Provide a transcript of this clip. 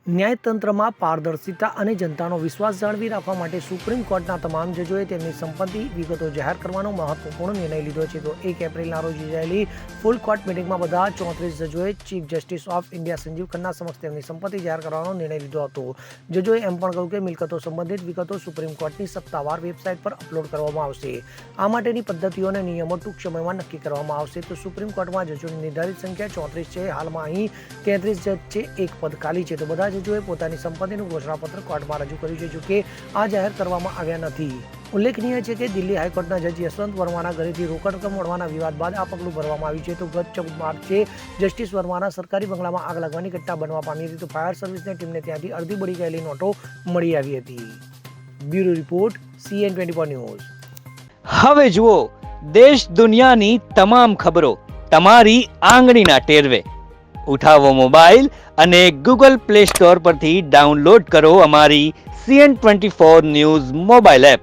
ન્યાયતંત્રમાં પારદર્શિતા અને જનતાનો વિશ્વાસ જાળવી રાખવા માટે સુપ્રીમ કોર્ટના તમામ જજોએ તેમની સંપત્તિ વિગતો જાહેર કરવાનો મહત્વપૂર્ણ નિર્ણય લીધો છે. તો 1 એપ્રિલના રોજ યોજાયેલી ફૂલ કોર્ટ મિટિંગમાં બધા 34 જજોએ chief justice of India Sanjiv Khanna સમક્ષ તેમની સંપત્તિ જાહેર કરવાનો નિર્ણય લીધો હતો. જજોએ એમ પણ કહ્યું કે મિલકતો સંબંધિત વિગતો સુપ્રીમ કોર્ટની સત્તાવાર વેબસાઇટ પર અપલોડ કરવામાં આવશે. આ માટેની પદ્ધતિઓ અને નિયમો ટૂંક સમયમાં નક્કી કરવામાં આવશે. તો સુપ્રીમ કોર્ટમાં જજોની નિર્ધારિત સંખ્યા 34 છે. હાલમાં અહીં 33 જજ છે, એક પદ ખાલી છે. તો બધા જજોએ પોતાની સંપત્તિનું ઘોષણાપત્ર કોર્ટમાં રજૂ કર્યું છે. જોકે આ જાહેર કરવામાં આવ્યા નથી. ઉલ્લેખનીય છે કે દિલ્હી હાઈકોર્ટના જજ યશવંત વર્માના ઘરેથી રોકડ રકમ મળવાના વિવાદ બાદ આ પગલું ભરવામાં આવ્યું છે. તો ગત 14 માર્ચે જસ્ટિસ વર્માના સરકારી બંગલામાં આગ લાગવાની ઘટના બનવા પામી હતી. તો ફાયર સર્વિસની ટીમને ત્યાંથી અડધી બળી ગયેલી નોટો મળી આવી હતી. Bureau report CN24 news. હવે જુઓ દેશ દુનિયાની તમામ ખબરો તમારી આંગળીના ટેરવે. ઉઠાવો મોબાઈલ અને Google Play Store પરથી ડાઉનલોડ કરો અમારી CN24 ન્યૂઝ મોબાઈલ એપ.